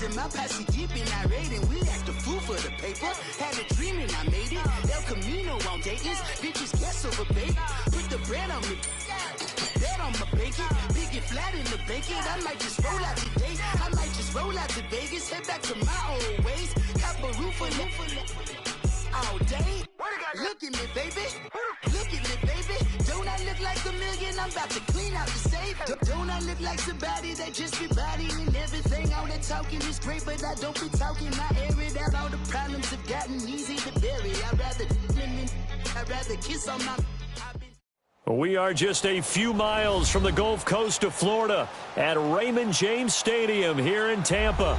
Bitches in my posse deep and irate, and we act a fool for the paper. Had a dream and I made it. El Camino on Dayton's. Bitches guess over bait. Put the bread on me. Bet on my bacon. Big and flat in the bacon. I might just roll out today. I might just roll out to Vegas. Head back to my old ways. Have a roof for all day. Look at me, baby. Look at me, baby. Don't I look like a million? I'm about to clean out the safe. Don't I look like somebody that just be bodying everything? All that talking is great, but I don't be talking. I air it out. All the problems have gotten easy to bury. I'd rather kiss on my... We are just a few miles from the Gulf Coast of Florida at Raymond James Stadium here in Tampa.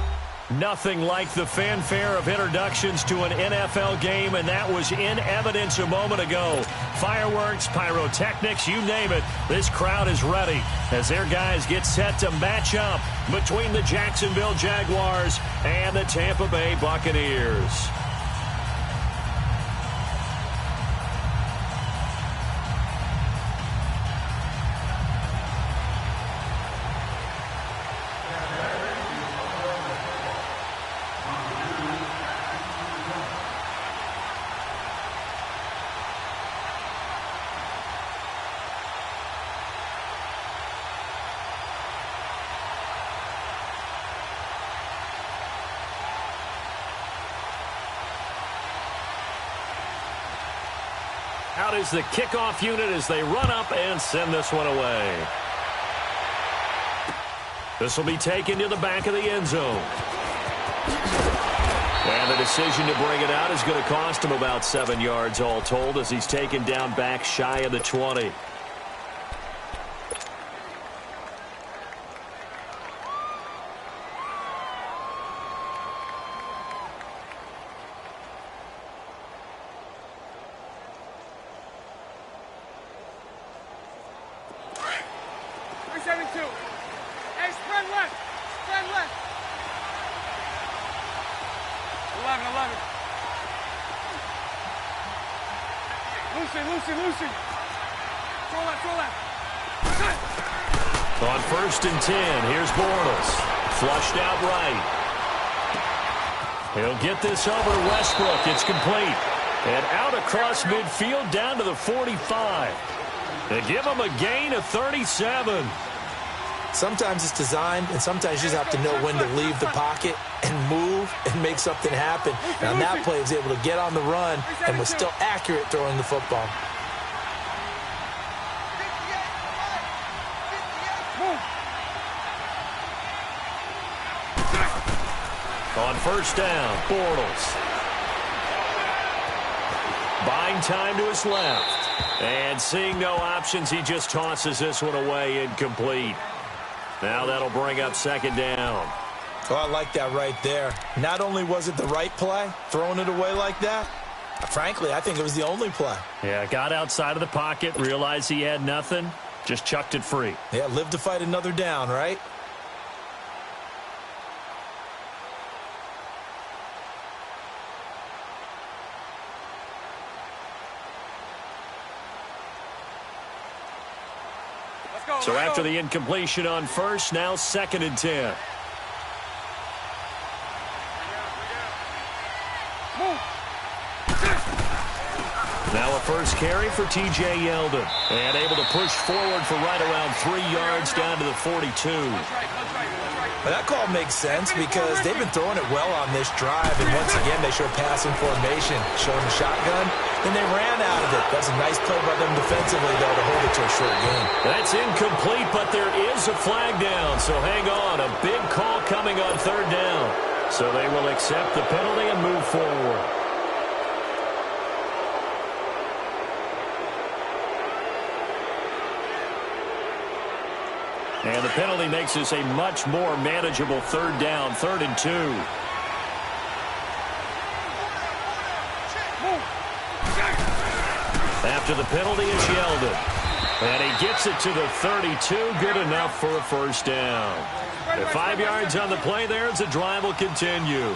Nothing like the fanfare of introductions to an NFL game, and that was in evidence a moment ago. Fireworks, pyrotechnics, you name it. This crowd is ready as their guys get set to match up between the Jacksonville Jaguars and the Tampa Bay Buccaneers. Out is the kickoff unit as they run up and send this one away. This will be taken to the back of the end zone. And the decision to bring it out is going to cost him about 7 yards all told as he's taken down back shy of the 20. Lucy. Throw left. On 1st and 10, here's Bortles. Flushed out right. He'll get this over to Westbrook. It's complete. And out across midfield down to the 45. They give him a gain of 37. Sometimes it's designed, and sometimes you just have to know when to leave the pocket and move and make something happen. And on that play, he was able to get on the run and was still accurate throwing the football. On 1st down, Bortles. Buying time to his left. And seeing no options, he just tosses this one away incomplete. Now that'll bring up 2nd down. Oh, I like that right there. Not only was it the right play, throwing it away like that, frankly, I think it was the only play. Yeah, got outside of the pocket, realized he had nothing, just chucked it free. Yeah, live to fight another down, right? So after the incompletion on 1st, now 2nd and 10. Now a first carry for T.J. Yeldon. And able to push forward for right around 3 yards down to the 42. Well, that call makes sense because they've been throwing it well on this drive. And once again, they show passing formation, showing the shotgun. And they ran out of it. That's a nice play by them defensively, though, to hold it to a short game. That's incomplete, but there is a flag down. So hang on. A big call coming on 3rd down. So they will accept the penalty and move forward. And the penalty makes this a much more manageable 3rd down, 3rd and 2. After the penalty is Yeldon. And he gets it to the 32. Good enough for a 1st down. At 5 yards on the play there, as the drive will continue.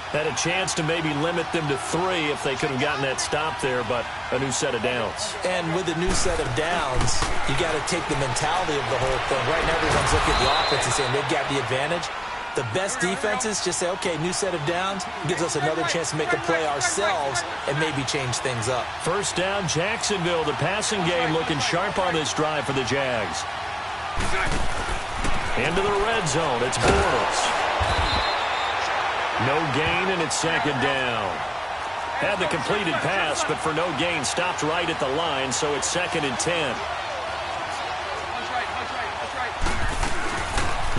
Had a chance to maybe limit them to 3 if they could have gotten that stop there, but a new set of downs. And with a new set of downs, you got to take the mentality of the whole thing. Right now, everyone's looking at the offense and saying they've got the advantage. The best defenses just say, okay, new set of downs, gives us another chance to make a play ourselves and maybe change things up. First down, Jacksonville. The passing game looking sharp on this drive for the Jags. Into the red zone. It's Bortles. No gain, and it's second down. Had the completed pass, but for no gain, stopped right at the line, so it's 2nd and 10.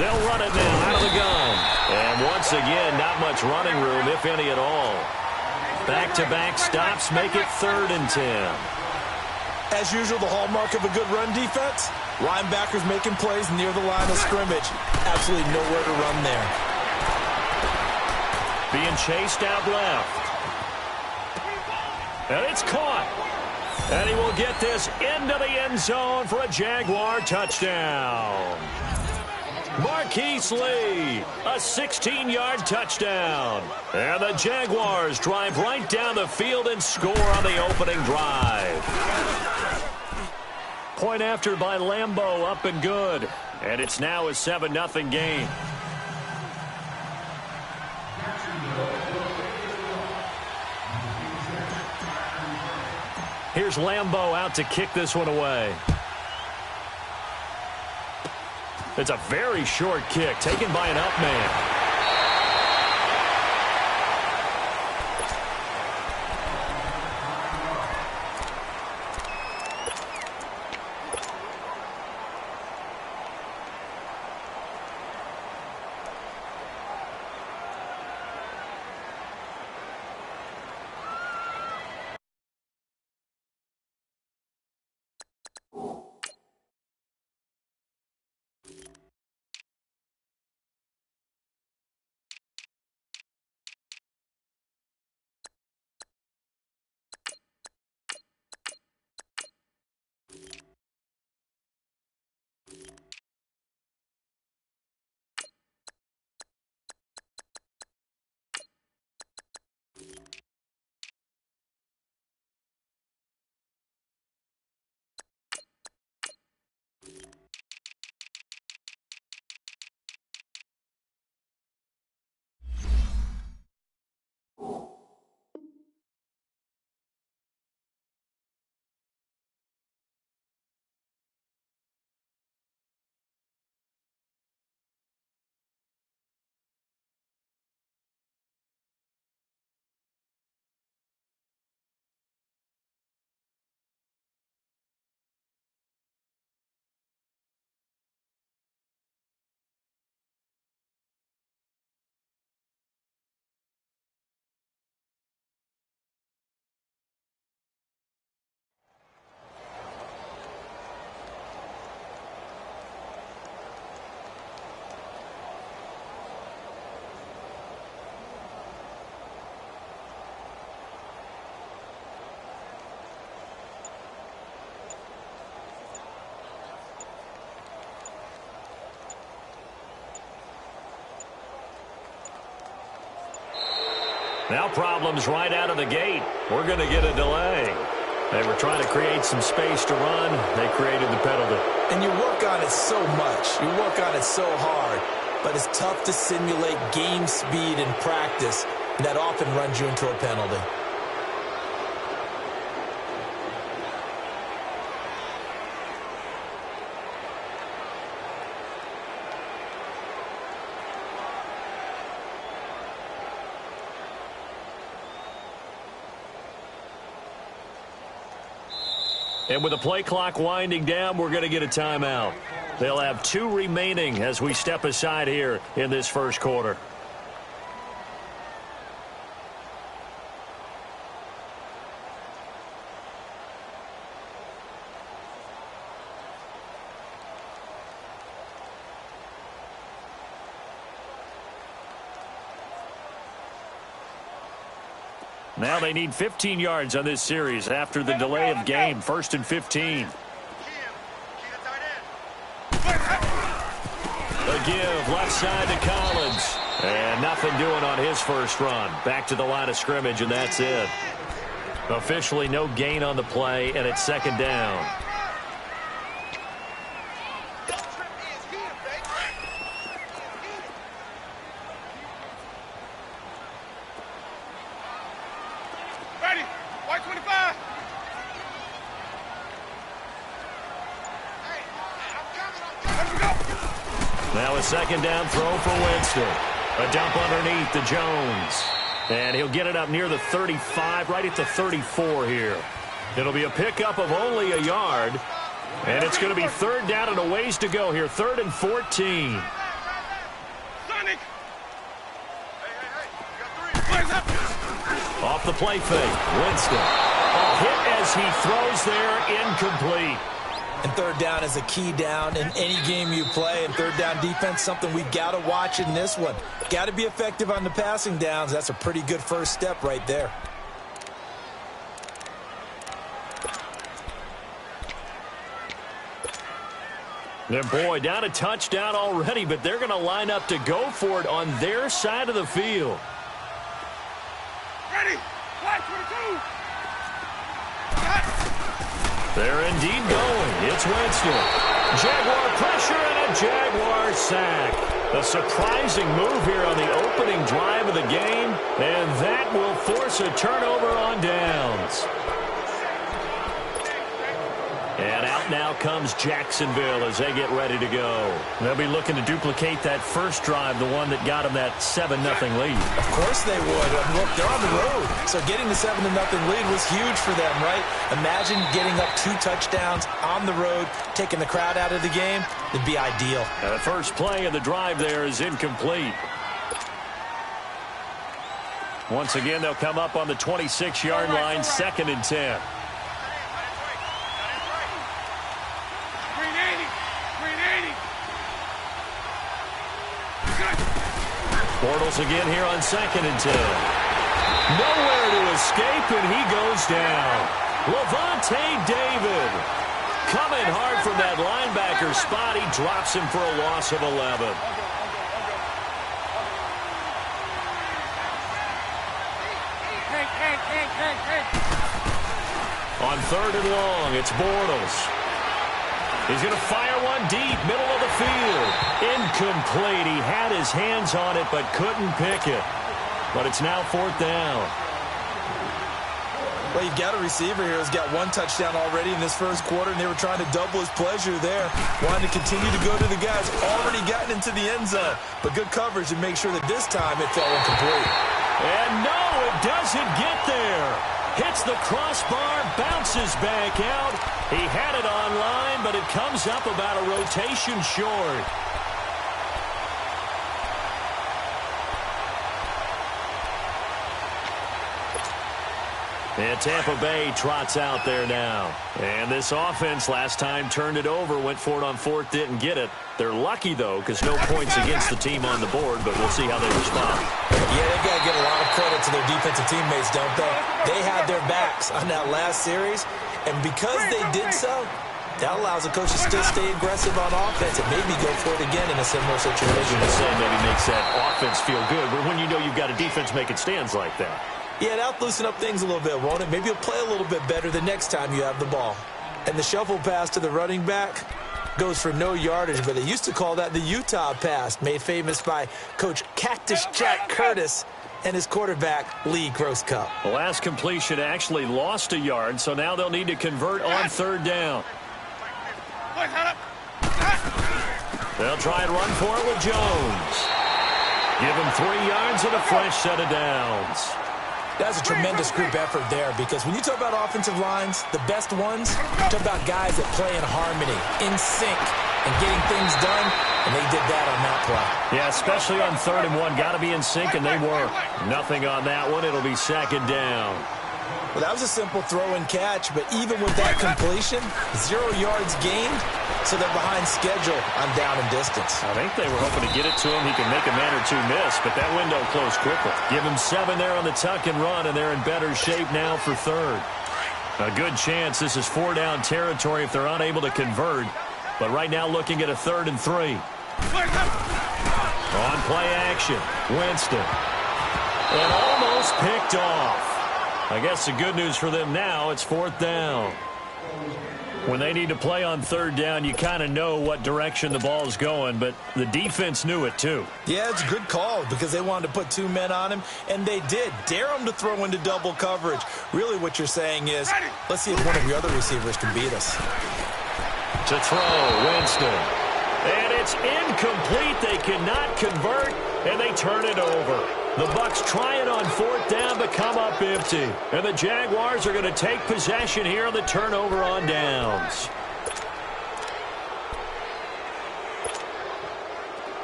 They'll run it now out of the gun. And once again, not much running room, if any at all. Back-to-back stops make it 3rd and 10. As usual, the hallmark of a good run defense, linebackers making plays near the line of scrimmage. Absolutely nowhere to run there. Being chased out left. And it's caught. And he will get this into the end zone for a Jaguar touchdown. Marquise Lee, a 16-yard touchdown. And the Jaguars drive right down the field and score on the opening drive. Point after by Lambeau, up and good. And it's now a 7-0 game. Here's Lambeau out to kick this one away. It's a very short kick taken by an up man. Now problems right out of the gate. We're going to get a delay. They were trying to create some space to run. They created the penalty. And you work on it so much. You work on it so hard. But it's tough to simulate game speed in practice. And that often runs you into a penalty. And with the play clock winding down, we're going to get a timeout. They'll have 2 remaining as we step aside here in this first quarter. Now they need 15 yards on this series after the delay of game. 1st and 15. The give left side to Collins. And nothing doing on his first run. Back to the line of scrimmage, and that's it. Officially no gain on the play, and it's 2nd down. Now a second down throw for Winston. A dump underneath to Jones. And he'll get it up near the 35, right at the 34 here. It'll be a pickup of only a yard. And it's going to be third down and a ways to go here. 3rd and 14. Sonic! Off the play fake. Winston. A hit as he throws there, incomplete. And third down is a key down in any game you play. And third down defense, something we got to watch in this one. Got to be effective on the passing downs. That's a pretty good first step right there. And boy, down a touchdown already, but they're going to line up to go for it on their side of the field. Ready! Flag 22! They're indeed going. It's Winston. Jaguar pressure and a Jaguar sack. A surprising move here on the opening drive of the game, and that will force a turnover on downs. And out now comes Jacksonville as they get ready to go. They'll be looking to duplicate that first drive, the one that got them that 7-0 lead. Of course they would. Look, they're on the road. So getting the 7-0 lead was huge for them, right? Imagine getting up 2 touchdowns on the road, taking the crowd out of the game. It'd be ideal. And the first play of the drive there is incomplete. Once again, they'll come up on the 26-yard line, 2nd and 10. Bortles again here on 2nd and 10. Nowhere to escape, and he goes down. Levante David coming hard from that linebacker spot. He drops him for a loss of 11. On 3rd and long, it's Bortles. He's going to fire one deep, middle of the field. Incomplete. He had his hands on it but couldn't pick it. But it's now 4th down. Well, you've got a receiver here who's got 1 touchdown already in this first quarter, and they were trying to double his pleasure there. Wanted to continue to go to the guys already gotten into the end zone. But good coverage to make sure that this time it fell incomplete. And no, it doesn't get there. Hits the crossbar, bounces back out. He had it on line, but it comes up about a rotation short. And Tampa Bay trots out there now. And this offense last time turned it over, went for it on 4th, didn't get it. They're lucky, though, because no points against the team on the board, but we'll see how they respond. Yeah, they've got to give a lot of credit to their defensive teammates, don't they? They had their backs on that last series, and because they did so, that allows the coach to still stay aggressive on offense and maybe go for it again in a similar situation. The same maybe makes that offense feel good, but when you know you've got a defense making stands like that. Yeah, that'll loosen up things a little bit, won't it? Maybe you'll play a little bit better the next time you have the ball. And the shuffle pass to the running back goes for no yardage, but they used to call that the Utah pass, made famous by Coach Cactus Jack Curtis and his quarterback, Lee Grosscup. The last completion actually lost a yard, so now they'll need to convert on 3rd down. They'll try and run for it with Jones. Give him 3 yards and a fresh set of downs. That's a tremendous group effort there, because when you talk about offensive lines, the best ones, you talk about guys that play in harmony, in sync, and getting things done, and they did that on that play. Yeah, especially on 3rd and 1. Got to be in sync, and they were. Nothing on that one. It'll be 2nd down. Well, that was a simple throw and catch, but even with that completion, 0 yards gained, so they're behind schedule on down and distance. I think they were hoping to get it to him. He can make a man or 2 miss, but that window closed quickly. Give him 7 there on the tuck and run, and they're in better shape now for 3rd. A good chance this is 4-down territory if they're unable to convert, but right now looking at a 3rd and 3. On play action, Winston. And almost picked off. I guess the good news for them now, it's 4th down. When they need to play on 3rd down, you kind of know what direction the ball's going, but the defense knew it too. Yeah, it's a good call because they wanted to put 2 men on him, and they did. Dare him to throw into double coverage. Really what you're saying is, let's see if one of your other receivers can beat us. To throw, Winston. And It's incomplete. They cannot convert, and they turn it over. The Bucs try it on 4th down, but come up empty. And the Jaguars are going to take possession here on the turnover on downs.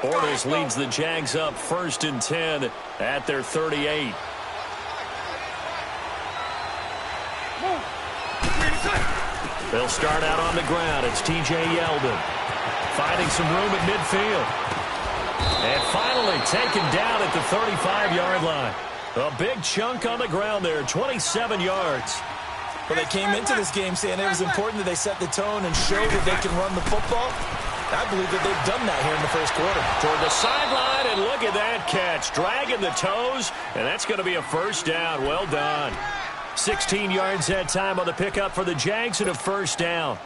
Bortles leads the Jags up 1st and 10 at their 38. They'll start out on the ground. It's T.J. Yeldon finding some room at midfield. And finally taken down at the 35-yard line. A big chunk on the ground there, 27 yards. Well, they came into this game saying it was important that they set the tone and show that they can run the football. I believe that they've done that here in the first quarter. Toward the sideline, and look at that catch. Dragging the toes, and that's going to be a 1st down. Well done. 16 yards that time on the pickup for the Jags and a 1st down.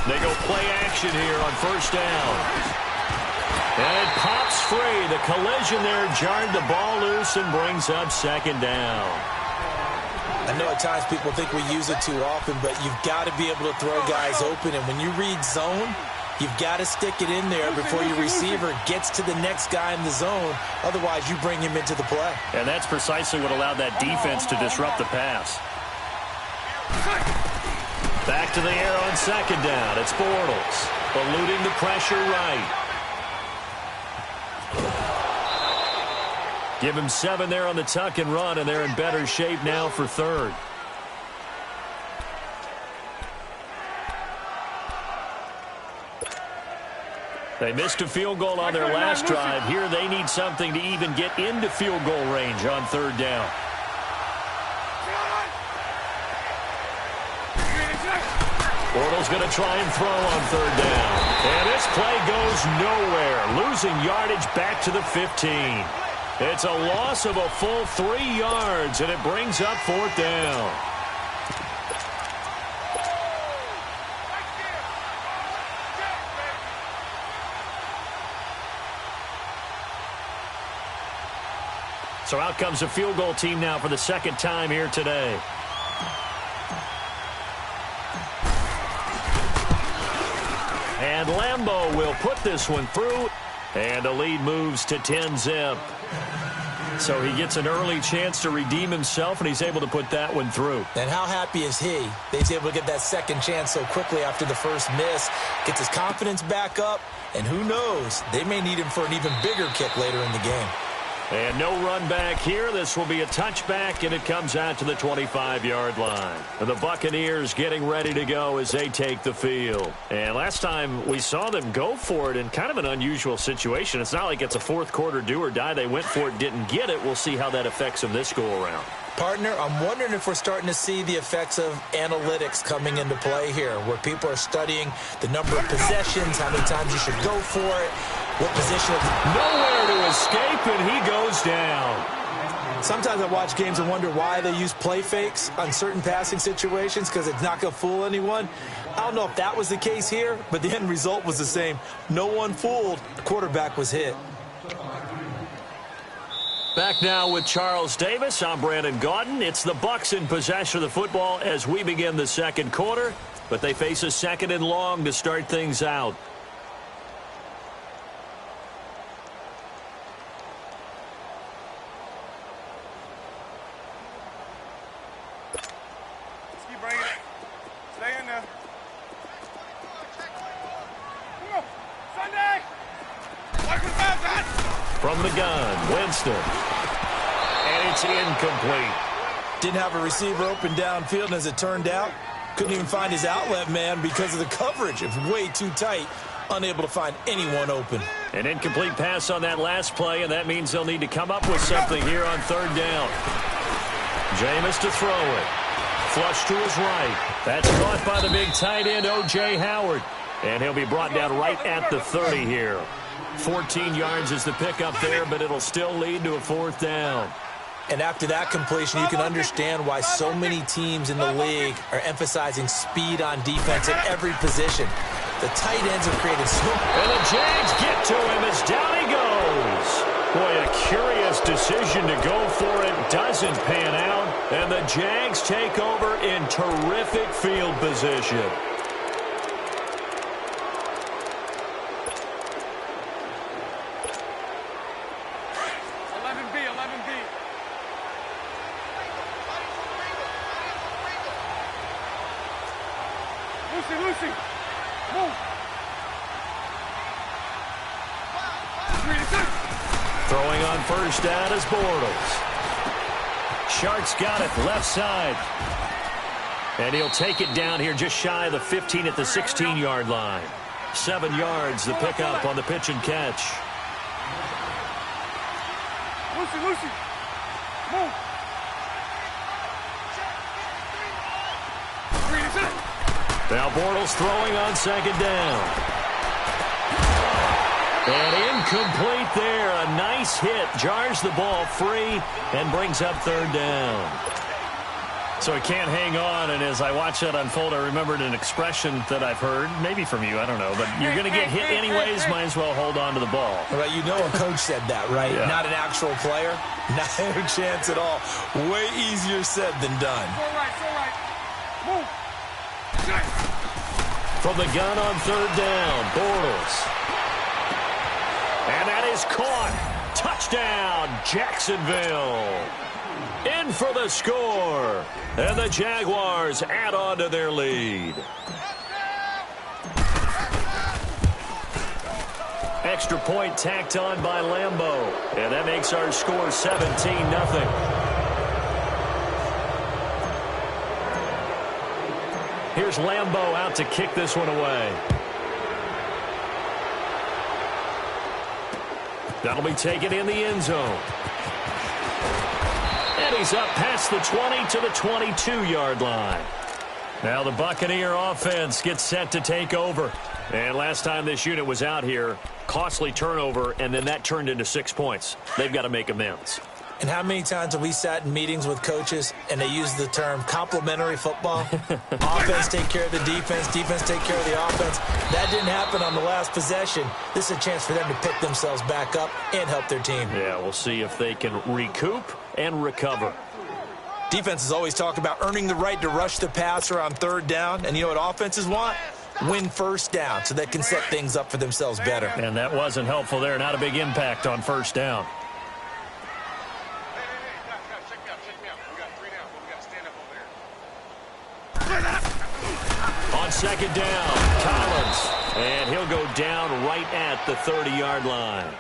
They go play action here on 1st down. And it pops free. The collision there jarred the ball loose and brings up 2nd down. I know at times people think we use it too often, but you've got to be able to throw guys open. And when you read zone, you've got to stick it in there before your receiver gets to the next guy in the zone. Otherwise, you bring him into the play. And that's precisely what allowed that defense to disrupt the pass. Back to the air on 2nd down. It's Bortles eluding the pressure right. Give him 7 there on the tuck and run, and they're in better shape now for 3rd. They missed a field goal on their last drive. Here they need something to even get into field goal range on 3rd down. Bortles going to try and throw on 3rd down. And this play goes nowhere, losing yardage back to the 15. It's a loss of a full 3 yards, and it brings up 4th down. So out comes a field goal team now for the 2nd time here today. And Lambeau will put this one through, and the lead moves to 10-zip. So he gets an early chance to redeem himself, and he's able to put that one through. And how happy is he that he's able to get that 2nd chance so quickly after the first miss, gets his confidence back up, and who knows, they may need him for an even bigger kick later in the game. And no run back here. This will be a touchback, and it comes out to the 25-yard line. And the Buccaneers getting ready to go as they take the field. And last time we saw them go for it in kind of an unusual situation. It's not like it's a 4th quarter do or die. They went for it, didn't get it. We'll see how that affects them this go-around. Partner, I'm wondering if we're starting to see the effects of analytics coming into play here, where people are studying the number of possessions, how many times you should go for it, what position. Nowhere to escape, and he goes down. Sometimes I watch games and wonder why they use play fakes on certain passing situations, because it's not going to fool anyone. I don't know if that was the case here, but the end result was the same. No one fooled. The quarterback was hit. Back now with Charles Davis. I'm Brandon Gaudin. It's the Bucs in possession of the football as we begin the 2nd quarter, but they face a 2nd and long to start things out. Let's keep bringing it. Stay in there. Come on. Sunday. Watch the ball, guys. From the gun, Winston. And it's incomplete. Didn't have a receiver open downfield, and as it turned out, couldn't even find his outlet man because of the coverage. It was way too tight, unable to find anyone open. An incomplete pass on that last play, and that means they'll need to come up with something here on 3rd down. Jameis to throw it. Flush to his right. That's caught by the big tight end, O.J. Howard. And he'll be brought down right at the 30 here. 14 yards is the pickup there, but it'll still lead to a 4th down. And after that completion, you can understand why so many teams in the league are emphasizing speed on defense at every position. The tight ends have created so... And the Jags get to him as down he goes. Boy, a curious decision to go for it. Doesn't pan out. And the Jags take over in terrific field position. Lucy, move. Throwing on first down is Bortles. Sharks got it left side. And he'll take it down here just shy of the 15 at the 16-yard line. 7 yards the pickup on the pitch and catch. Lucy, move. Now Bortles throwing on second down. And incomplete there. A nice hit. Jars the ball free and brings up third down. So he can't hang on, and as I watch that unfold, I remembered an expression that I've heard, maybe from you, I don't know, but you're going to get hit anyways, might as well hold on to the ball. Right, you know a coach said that, right? Yeah. Not an actual player. Not a chance at all. Way easier said than done. All right. Move. From the gun on third down, Bortles. And that is caught. Touchdown, Jacksonville. In for the score. And the Jaguars add on to their lead. Extra point tacked on by Lambeau. And that makes our score 17-0. Here's Lambeau out to kick this one away. That'll be taken in the end zone. And he's up past the 20 to the 22-yard line. Now the Buccaneer offense gets set to take over. And last time this unit was out here, costly turnover, and then that turned into 6 points. They've got to make amends. And how many times have we sat in meetings with coaches and they use the term complementary football? Offense take care of the defense, defense take care of the offense. That didn't happen on the last possession. This is a chance for them to pick themselves back up and help their team. Yeah, we'll see if they can recoup and recover. Defenses always talk about earning the right to rush the passer on third down. And you know what offenses want? Win first down so they can set things up for themselves better. And that wasn't helpful there. Not a big impact on first down. On second down, Collins. And he'll go down right at the 30-yard line.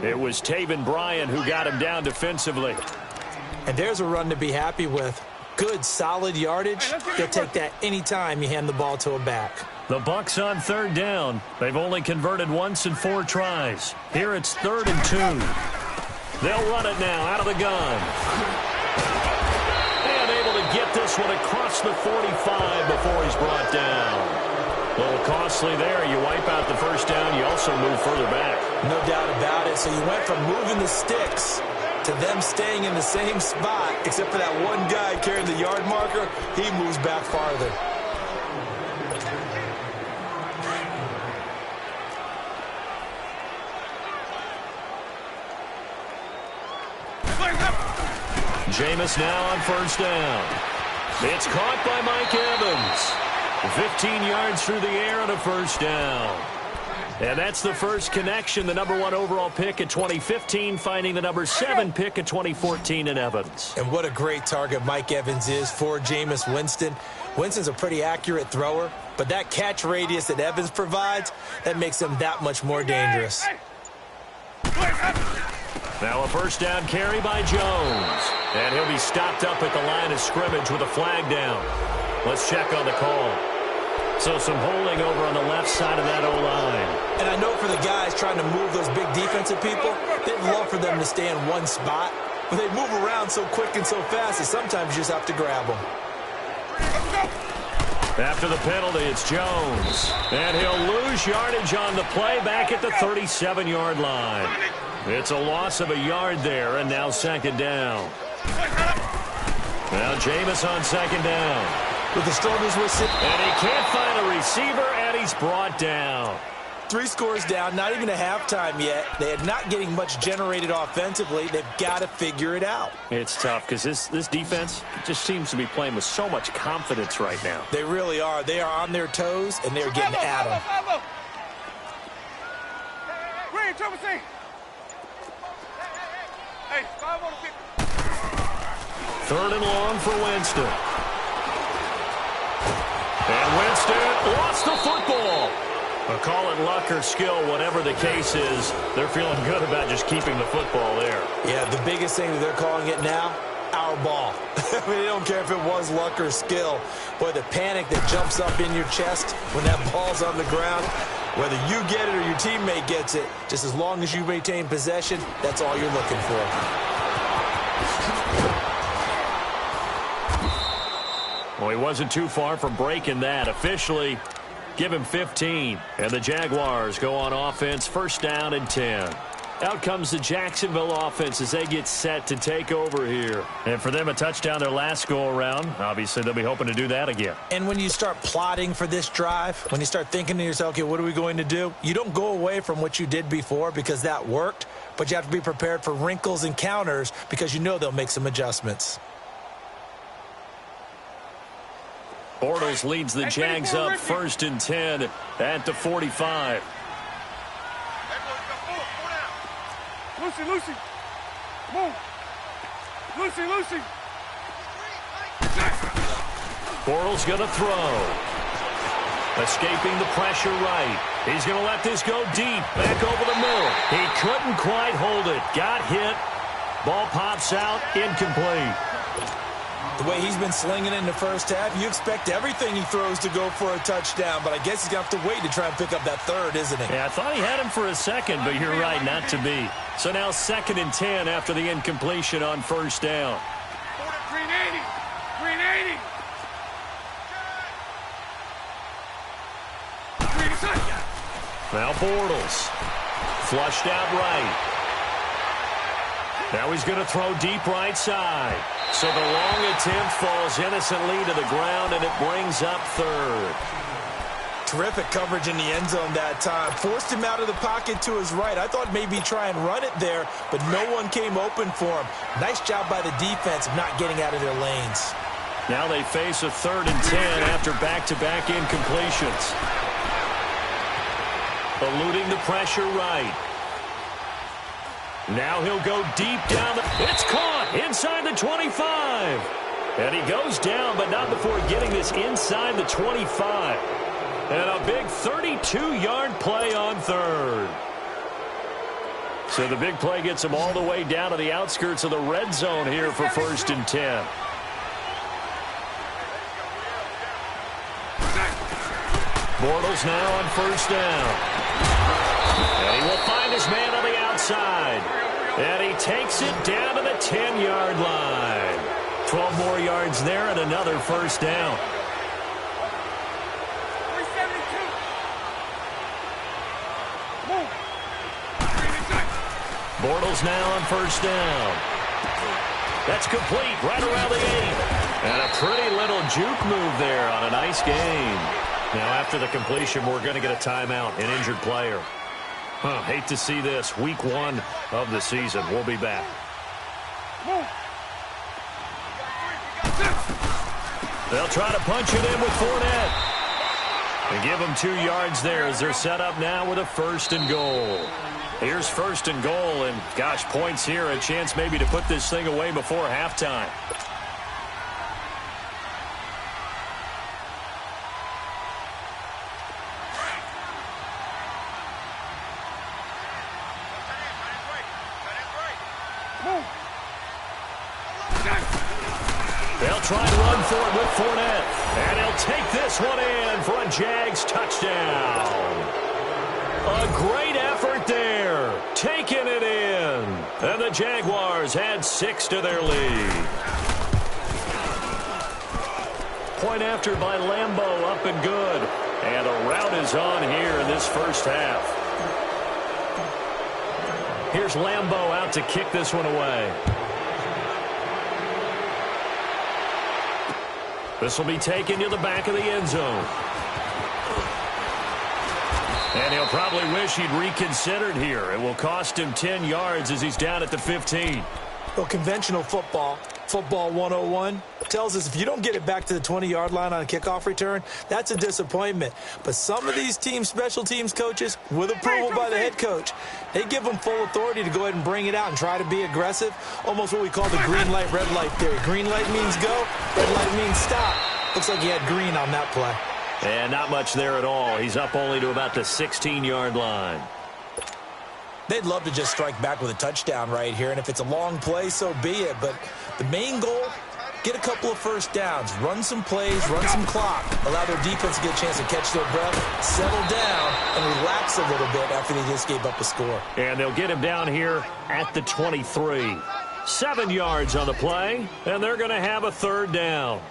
It was Taven Bryan who got him down defensively. And there's a run to be happy with. Good, solid yardage. You'll take that anytime you hand the ball to a back. The Bucs on third down. They've only converted once in 4 tries. Here it's 3rd and 2. They'll run it now out of the gun. And able to get this one across the 45 before he's brought down. A little costly there. You wipe out the first down. You also move further back. No doubt about it. So you went from moving the sticks to them staying in the same spot, except for that one guy carrying the yard marker. He moves back farther. Jameis now on first down. It's caught by Mike Evans. 15 yards through the air on a first down. And that's the first connection, the number 1 overall pick in 2015, finding the number 7 pick in 2014 in Evans. And what a great target Mike Evans is for Jameis Winston. Winston's a pretty accurate thrower, but that catch radius that Evans provides, that makes him that much more dangerous. Now a first down carry by Jones. And he'll be stopped up at the line of scrimmage with a flag down. Let's check on the call. So some holding over on the left side of that O-line. And I know for the guys trying to move those big defensive people, they'd love for them to stay in one spot. But they move around so quick and so fast that sometimes you just have to grab them. After the penalty, it's Jones. And he'll lose yardage on the play back at the 37-yard line. It's a loss of a yard there, and now second down. Now Jameis on second down. With the struggles with it. And he can't find a receiver, and he's brought down. 3 scores down, not even a halftime yet. They are not getting much generated offensively. They've got to figure it out. It's tough because this defense just seems to be playing with so much confidence right now. They really are. They are on their toes, and they're getting at them. Green, triple C. Hey, 5 on the kick. 3rd and long for Winston. And Winston lost the football. But call it luck or skill, whatever the case is, they're feeling good about just keeping the football there. Yeah, the biggest thing that they're calling it now, our ball. I mean, they don't care if it was luck or skill. Boy, the panic that jumps up in your chest when that ball's on the ground, whether you get it or your teammate gets it, just as long as you maintain possession, that's all you're looking for. Well, he wasn't too far from breaking that. Officially, give him 15. And the Jaguars go on offense, 1st down and 10. Out comes the Jacksonville offense as they get set to take over here. And for them, a touchdown their last go-around. Obviously, they'll be hoping to do that again. And when you start plotting for this drive, when you start thinking to yourself, okay, what are we going to do? You don't go away from what you did before because that worked, but you have to be prepared for wrinkles and counters because you know they'll make some adjustments. Bortles leads the Jags up 1st and 10 at the 45. Lucy, Lucy. Move. Lucy, Lucy. Bortles going to throw. Escaping the pressure right. He's going to let this go deep. Back over the middle. He couldn't quite hold it. Got hit. Ball pops out. Incomplete. The way he's been slinging it in the first half, you expect everything he throws to go for a touchdown, but I guess he's going to have to wait to try and pick up that 3rd, isn't he? Yeah, I thought he had him for a second, but you're right, not to be. So now 2nd and 10 after the incompletion on 1st down. Green 80. Green 80. Green touchdown. Now Bortles. Flushed out right. Now he's going to throw deep right side. So the long attempt falls innocently to the ground, and it brings up 3rd. Terrific coverage in the end zone that time. Forced him out of the pocket to his right. I thought maybe try and run it there, but no one came open for him. Nice job by the defense of not getting out of their lanes. Now they face a 3rd and 10 after back-to-back incompletions. Eluding the pressure right. Now he'll go deep down. It's caught inside the 25. And he goes down, but not before getting this inside the 25. And a big 32-yard play on 3rd. So the big play gets him all the way down to the outskirts of the red zone here for 1st and 10. Bortles now on 1st down. And he will find his man on the outside. And he takes it down to the 10-yard line. 12 more yards there and another 1st down. 372. Move. Bortles now on 1st down. That's complete right around the 8. And a pretty little juke move there on a nice game. Now after the completion, we're going to get a timeout, an injured player. Hate to see this. Week 1 of the season. We'll be back. They'll try to punch it in with Fournette. And give them 2 yards there as they're set up now with a 1st and goal. Here's 1st and goal, and gosh, points here. A chance maybe to put this thing away before halftime. They'll try and run for it with Fournette. And he'll take this one in for a Jags touchdown. A great effort there. Taking it in. And the Jaguars add 6 to their lead. Point after by Lambeau, up and good. And a rout is on here in this first half. Here's Lambeau out to kick this one away. This will be taken to the back of the end zone. And he'll probably wish he'd reconsidered here. It will cost him 10 yards as he's down at the 15. Well, conventional football 101, tells us if you don't get it back to the 20-yard line on a kickoff return, that's a disappointment. But some of these team special teams coaches, with approval by the head coach, they give them full authority to go ahead and bring it out and try to be aggressive, almost what we call the green light, red light theory. Green light means go, red light means stop. Looks like he had green on that play. And not much there at all. He's up only to about the 16-yard line. They'd love to just strike back with a touchdown right here, and if it's a long play, so be it. But the main goal, get a couple of first downs, run some plays, run some clock, allow their defense to get a chance to catch their breath, settle down, and relax a little bit after they just gave up a score. And they'll get him down here at the 23. 7 yards on the play, and they're going to have a third down.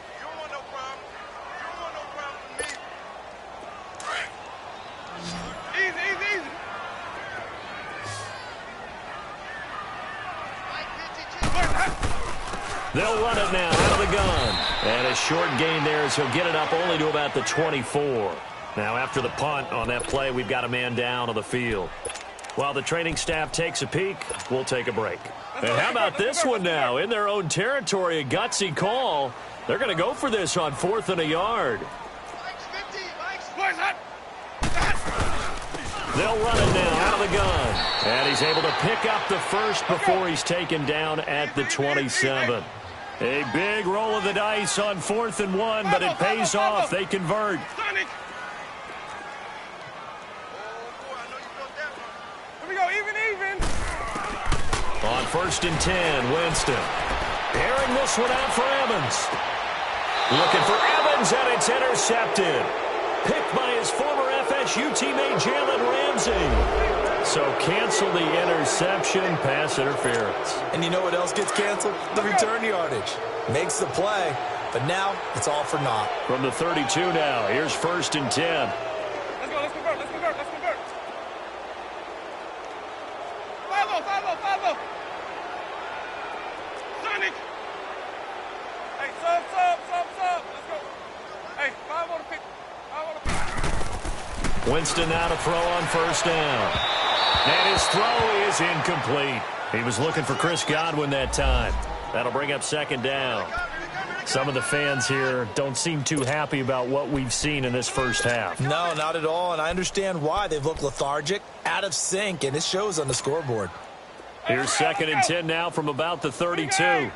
They'll run it now out of the gun. And a short gain there as he'll get it up only to about the 24. Now after the punt on that play, we've got a man down on the field. While the training staff takes a peek, we'll take a break. And how about this one now? In their own territory, a gutsy call. They're going to go for this on 4th and a yard. They'll run it now out of the gun. And he's able to pick up the first before he's taken down at the 27. A big roll of the dice on 4th and 1, but it pays off. They convert. Here we go, even. On 1st and 10, Winston. Airing this one out for Evans. Looking for Evans, and it's intercepted. Picked by his former FSU teammate Jalen Ramsey. So cancel the interception, pass interference. And you know what else gets canceled? The return yardage. Makes the play, but now it's all for naught. From the 32 now, here's 1st and 10. Let's convert. 5-0. Sonic. Hey, sub. Let's go. Hey, 5-0 to pick. Winston now to throw on 1st down. And his throw is incomplete. He was looking for Chris Godwin that time. That'll bring up 2nd down. Some of the fans here don't seem too happy about what we've seen in this first half. No, not at all, and I understand why. They've looked lethargic, out of sync, and it shows on the scoreboard. Here's 2nd and 10 now from about the 32.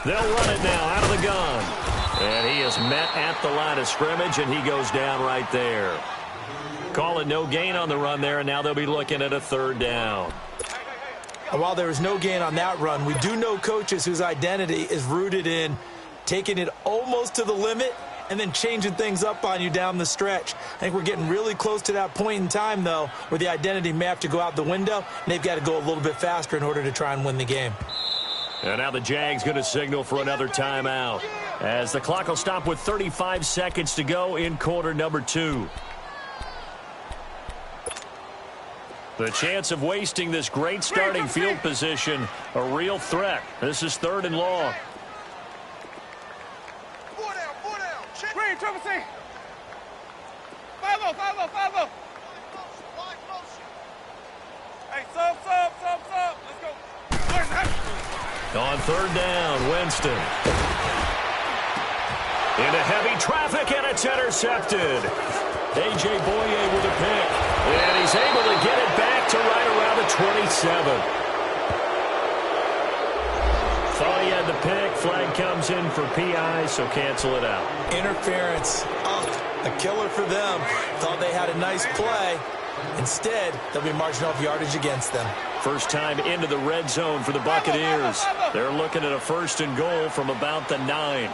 They'll run it now out of the gun. And he is met at the line of scrimmage, and he goes down right there. Call it no gain on the run there, and now they'll be looking at a 3rd down. And while there was no gain on that run, we do know coaches whose identity is rooted in taking it almost to the limit and then changing things up on you down the stretch. I think we're getting really close to that point in time, though, where the identity may have to go out the window, and they've got to go a little bit faster in order to try and win the game. And now the Jags going to signal for another timeout as the clock will stop with 35 seconds to go in quarter number 2. The chance of wasting this great starting field position, a real threat. This is 3rd and long. 4 down. Green, Trevor C. 5-0. Hey, sub. Let's go. On 3rd down, Winston. Into heavy traffic, and it's intercepted. A.J. Boye with a pick. And he's able to get it back to right around the 27. Thought he had the pick. Flag comes in for PI, so cancel it out. Interference. A killer for them. Thought they had a nice play. Instead, they'll be marching off yardage against them. First time into the red zone for the Buccaneers. They're looking at a 1st and goal from about the 9.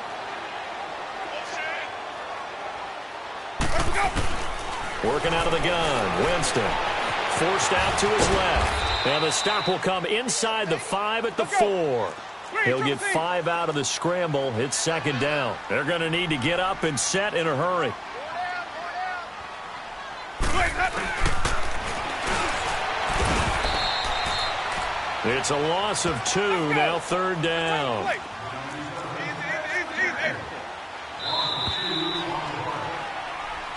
Working out of the gun, Winston. Forced out to his left. And the stop will come inside the 5 at the 4. He'll get 5 out of the scramble. It's 2nd down. They're going to need to get up and set in a hurry. It's a loss of 2, now 3rd down.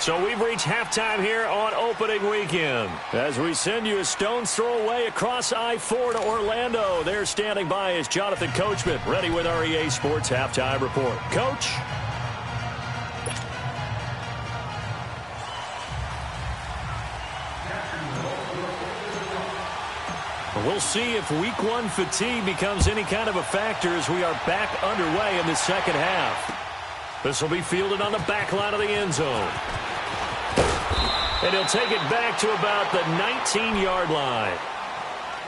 So we've reached halftime here on opening weekend. As we send you a stone's throw away across I-4 to Orlando. There standing by is Jonathan Coachman, ready with our EA Sports Halftime Report. Coach? We'll see if week one fatigue becomes any kind of a factor as we are back underway in the second half. This will be fielded on the back line of the end zone. And he'll take it back to about the 19-yard line.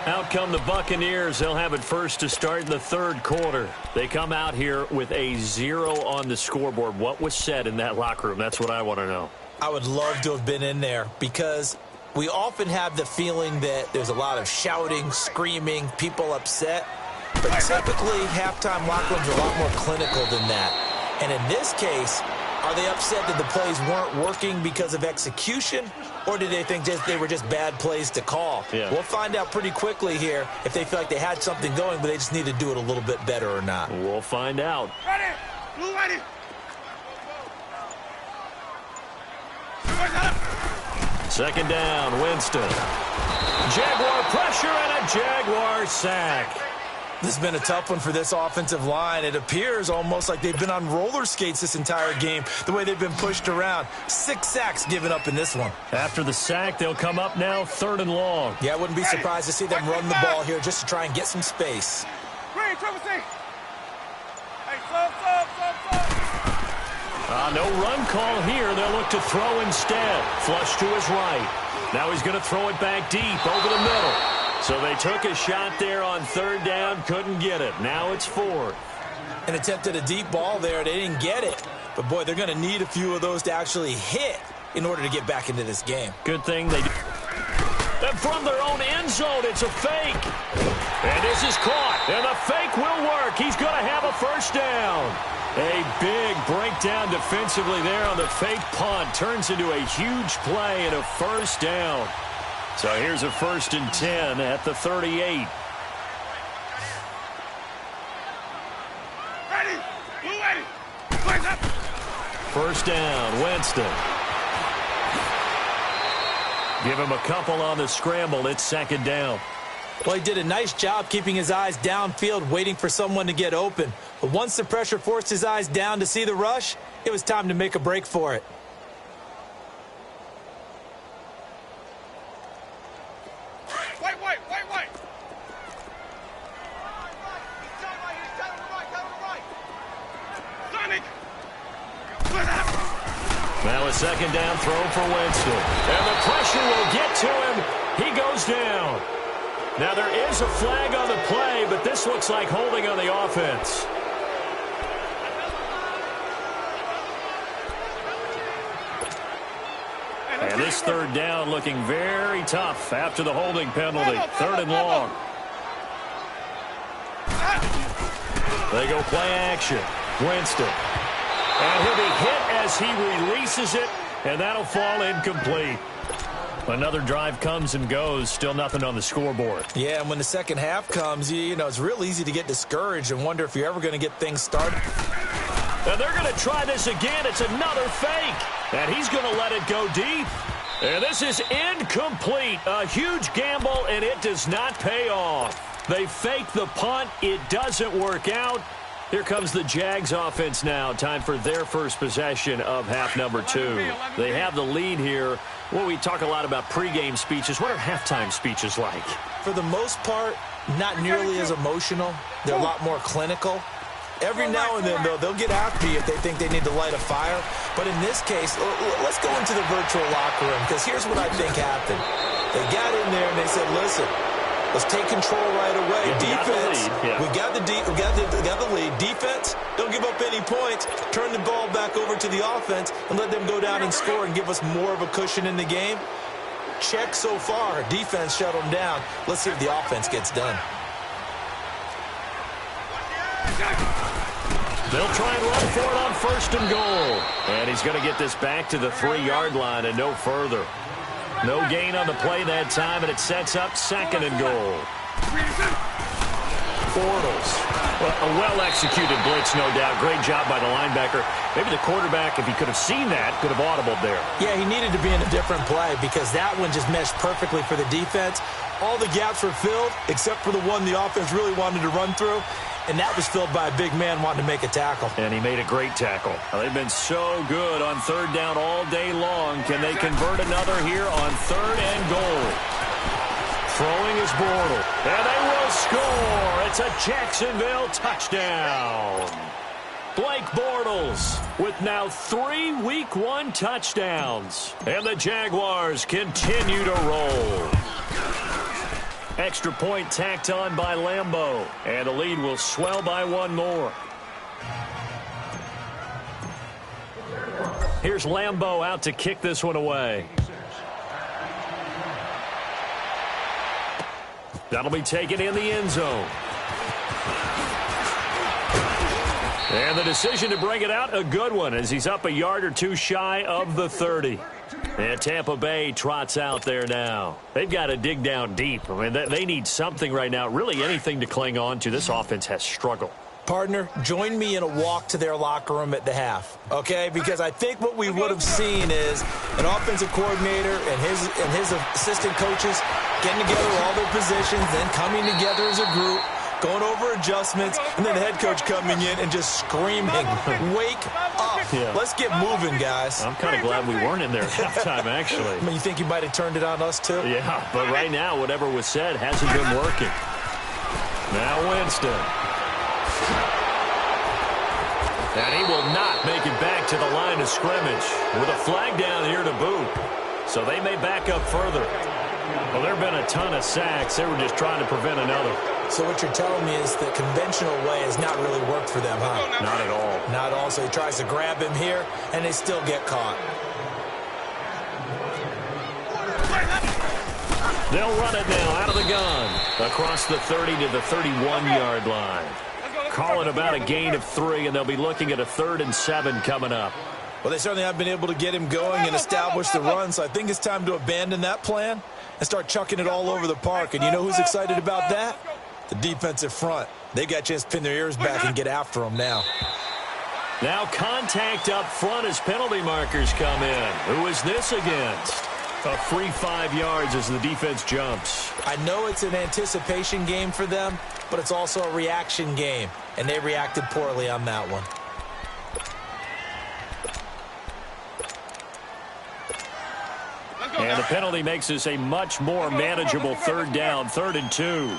Out come the Buccaneers. They'll have it first to start in the third quarter. They come out here with a 0 on the scoreboard. What was said in that locker room? That's what I want to know. I would love to have been in there because we often have the feeling that there's a lot of shouting, screaming, people upset. But typically, halftime locker rooms are a lot more clinical than that. And in this case, are they upset that the plays weren't working because of execution? Or did they think they were just bad plays to call? Yeah. We'll find out pretty quickly here if they feel like they had something going, but they just need to do it a little bit better or not. We'll find out. Ready! Blue ready! Second down, Winston. Jaguar pressure and a Jaguar sack. This has been a tough one for this offensive line. It appears almost like they've been on roller skates this entire game, the way they've been pushed around. 6 sacks given up in this one. After the sack, they'll come up now 3rd and long. Yeah, I wouldn't be surprised to see them run the ball here just to try and get some space. Green, triple C. Hey, sub. No run call here. They'll look to throw instead. Flush to his right. Now he's going to throw it back deep over the middle. So they took a shot there on 3rd down, couldn't get it. Now it's 4th. An attempt at a deep ball there. They didn't get it. But, boy, they're going to need a few of those to actually hit in order to get back into this game. Good thing they do. And from their own end zone, it's a fake. And this is caught. And the fake will work. He's going to have a first down. A big breakdown defensively there on the fake punt. Turns into a huge play and a first down. So here's a 1st and 10 at the 38. Ready! Blue ready! Flags up! First down, Winston. Give him a couple on the scramble. It's 2nd down. Well, he did a nice job keeping his eyes downfield, waiting for someone to get open. But once the pressure forced his eyes down to see the rush, it was time to make a break for it. White! Sonic! Now a 2nd down throw for Winston. And the pressure will get to him. He goes down. Now there is a flag on the play, but this looks like holding on the offense. And this 3rd down looking very tough after the holding penalty. 3rd and long. They go play action. Winston. And he'll be hit as he releases it, and that'll fall incomplete. Another drive comes and goes. Still nothing on the scoreboard. Yeah, and when the second half comes, you know, it's real easy to get discouraged and wonder if you're ever going to get things started. And they're going to try this again. It's another fake. And he's going to let it go deep. And this is incomplete. A huge gamble, and it does not pay off. They fake the punt. It doesn't work out. Here comes the Jags offense now. Time for their first possession of half number 2. They have the lead here. Well, we talk a lot about pregame speeches. What are halftime speeches like? For the most part, not nearly as emotional. They're a lot more clinical. Every now and then, though, they'll get after you if they think they need to light a fire. But in this case, let's go into the virtual locker room, because here's what I think happened. They got in there and they said, listen, let's take control right away. Defense, we got the lead. Defense, don't give up any points. Turn the ball back over to the offense and let them go down and score and give us more of a cushion in the game. Check so far. Defense shut them down. Let's see if the offense gets done. They'll try and run for it on 1st and goal. And he's going to get this back to the 3-yard line and no further. No gain on the play that time, and it sets up 2nd and goal. Bortles. A well-executed blitz, no doubt. Great job by the linebacker. Maybe the quarterback, if he could have seen that, could have audibled there. Yeah, he needed to be in a different play because that one just meshed perfectly for the defense. All the gaps were filled except for the one the offense really wanted to run through, and that was filled by a big man wanting to make a tackle. And he made a great tackle. They've been so good on third down all day long. Can they convert another here on 3rd and goal? Throwing is Bortles. And they will score. It's a Jacksonville touchdown. Blake Bortles with now 3 Week 1 touchdowns. And the Jaguars continue to roll. Extra point tacked on by Lambeau. And the lead will swell by 1 more. Here's Lambeau out to kick this one away. That'll be taken in the end zone. And the decision to bring it out, a good one, as he's up a yard or two shy of the 30. And Tampa Bay trots out there now. They've got to dig down deep. I mean, they need something right now, really anything to cling on to. This offense has struggled. Partner, join me in a walk to their locker room at the half, okay? Because I think what we would have seen is an offensive coordinator and his assistant coaches getting together all their positions, then coming together as a group, going over adjustments, and then the head coach coming in and just screaming, wake up. Yeah. Let's get moving, guys. I'm kind of glad we weren't in there at halftime, actually. I mean, you think you might have turned it on us, too? Yeah, but right now, whatever was said hasn't been working. Now Winston. And he will not make it back to the line of scrimmage with a flag down here to boot. So they may back up further. Well, there have been a ton of sacks. They were just trying to prevent another. So what you're telling me is the conventional way has not really worked for them, huh? Not at all. Not at all. So he tries to grab him here, and they still get caught. They'll run it now out of the gun. Across the 30 to the 31-yard line. Calling about a gain of 3, and they'll be looking at a 3rd and 7 coming up. Well, they certainly have been able to get him going and establish the run, so I think it's time to abandon that plan and start chucking it all over the park. And you know who's excited about that? The defensive front. They got a chance to pin their ears back and get after him now. Now contact up front as penalty markers come in. Who is this against? A free 5 yards as the defense jumps. I know it's an anticipation game for them, but it's also a reaction game, and they reacted poorly on that one. And the penalty makes this a much more manageable 3rd down, 3rd and 2.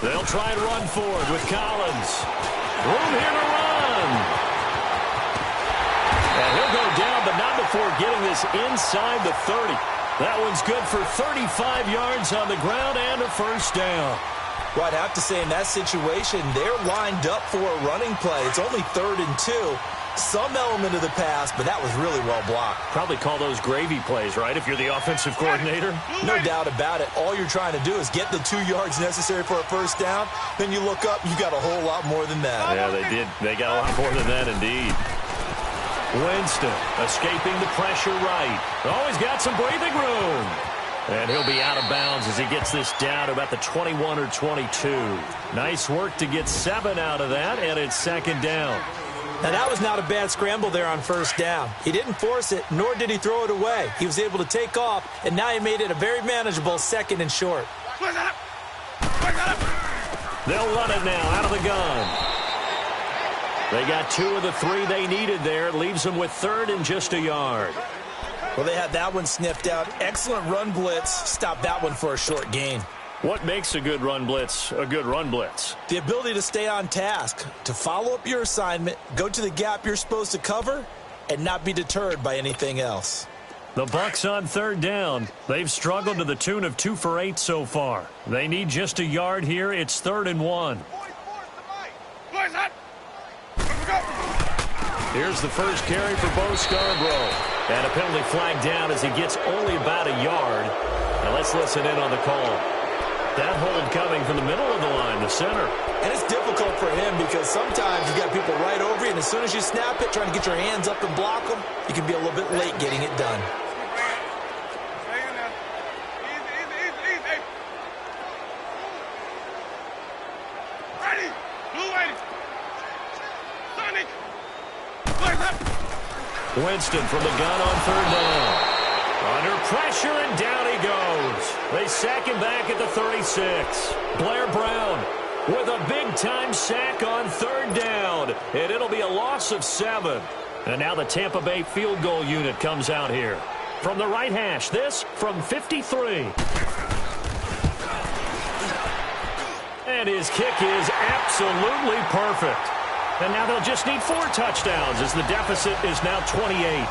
They'll try and run forward with Collins. Room here to run. And he'll go down, but not before getting this inside the 30. That one's good for 35 yards on the ground and a 1st down. Well, I'd have to say in that situation, they're lined up for a running play. It's only 3rd and 2. Some element of the pass, but that was really well blocked. Probably call those gravy plays, right, if you're the offensive coordinator? No doubt about it. All you're trying to do is get the 2 yards necessary for a 1st down. Then you look up, you got a whole lot more than that. Yeah, they did. They got a lot more than that, indeed. Winston escaping the pressure right. Always got some breathing room. And he'll be out of bounds as he gets this down to about the 21 or 22. Nice work to get 7 out of that, and it's 2nd down. Now, that was not a bad scramble there on 1st down. He didn't force it, nor did he throw it away. He was able to take off, and now he made it a very manageable 2nd and short. They'll run it now out of the gun. They got 2 of the 3 they needed there. It leaves them with 3rd and just a yard. Well, they had that one sniffed out. Excellent run blitz. Stopped that one for a short gain. What makes a good run blitz a good run blitz? The ability to stay on task, to follow up your assignment, go to the gap you're supposed to cover, and not be deterred by anything else. The Bucs on 3rd down. They've struggled to the tune of 2 for 8 so far. They need just a yard here. It's 3rd and 1. Here's the first carry for Bo Scarborough. And a penalty flag down as he gets only about a yard. Now let's listen in on the call. That hold coming from the middle of the line, the center. And it's difficult for him because sometimes you got people right over you, and as soon as you snap it, trying to get your hands up and block them, you can be a little bit late getting it done. Stay in there. Easy. Ready. Blue ready. Sonic. Play left. Winston from the gun on third down. Under pressure, and down he goes. They sack him back at the 36. Blair Brown with a big-time sack on third down, and it'll be a loss of 7. And now the Tampa Bay field goal unit comes out here. From the right hash, this from 53. And his kick is absolutely perfect. And now they'll just need 4 touchdowns as the deficit is now 28.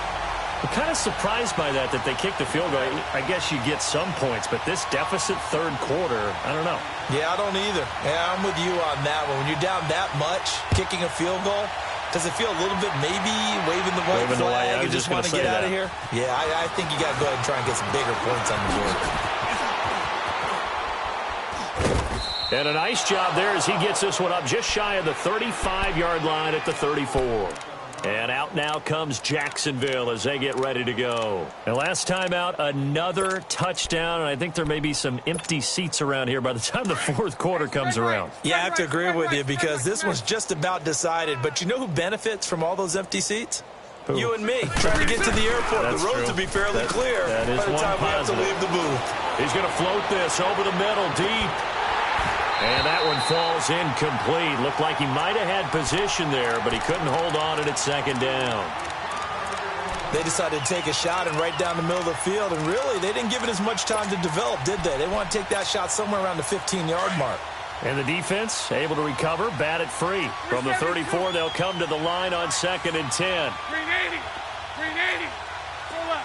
I'm kind of surprised by that they kicked the field goal. I guess you get some points, but this deficit third quarter, I don't know. Yeah, I don't either. Yeah, I'm with you on that one. When you're down that much, kicking a field goal, does it feel a little bit maybe waving the white flag and just want to get out of here? Yeah, I think you got to go ahead and try and get some bigger points on the board. And a nice job there as he gets this one up just shy of the 35-yard line at the 34. And out now comes Jacksonville as they get ready to go. And last time out, another touchdown. And I think there may be some empty seats around here by the time the fourth quarter comes around. Yeah, I have to agree with you because this one's just about decided. But you know who benefits from all those empty seats? Who? You and me, trying to get to the airport. That's the roads true. will be fairly clear that is by the time we have to leave the booth. He's going to float this over the middle, deep. And that one falls incomplete. Looked like he might have had position there, but he couldn't hold on at second down. They decided to take a shot and right down the middle of the field, and really, they didn't give it as much time to develop, did they? They want to take that shot somewhere around the 15-yard mark. And the defense able to recover, bat it free. From the 34, they'll come to the line on 2nd and 10. 380. Pull up.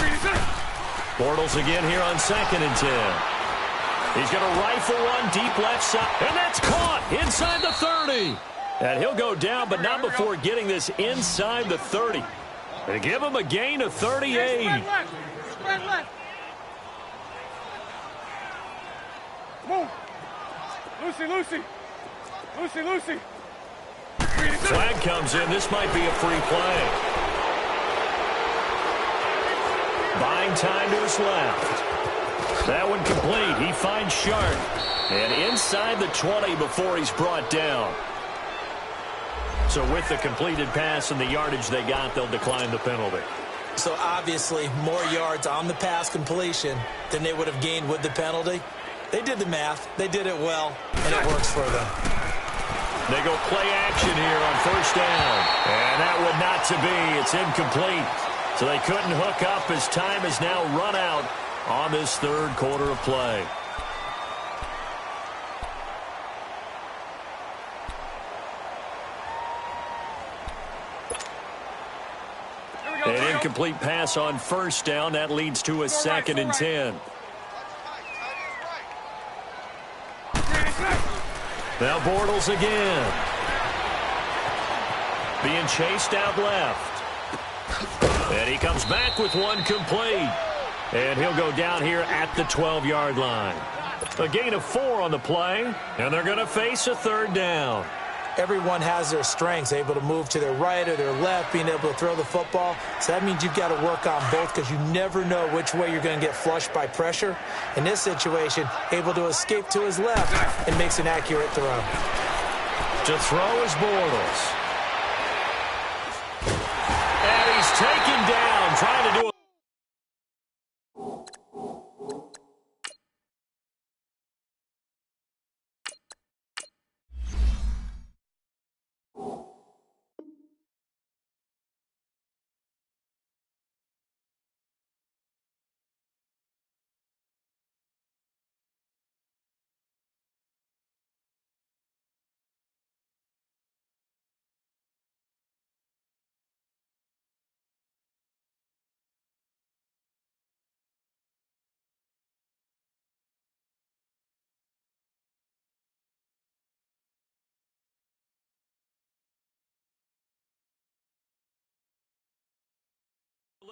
380. Bortles again here on 2nd and 10. He's going to rifle one deep left side, and that's caught inside the 30. And he'll go down, but not before getting this inside the 30. They give him a gain of 38. Spread left. Move. Lucy. Flag comes in. This might be a free play. Buying time to his left. That one complete. He finds Sharp. And inside the 20 before he's brought down. So with the completed pass and the yardage they got, they'll decline the penalty. So obviously more yards on the pass completion than they would have gained with the penalty. They did the math. They did it well, and it works for them. They go play action here on first down. And that would not to be. It's incomplete. So they couldn't hook up as time has now run out on this third quarter of play. An incomplete pass on first down. That leads to a 2nd and 10. Now Bortles again. Being chased out left. And he comes back with one complete. And he'll go down here at the 12-yard line. A gain of 4 on the play, and they're going to face a third down. Everyone has their strengths, able to move to their right or their left, being able to throw the football. So that means you've got to work on both because you never know which way you're going to get flushed by pressure. In this situation, able to escape to his left and makes an accurate throw. To throw is Bortles. And he's taken down, trying to do a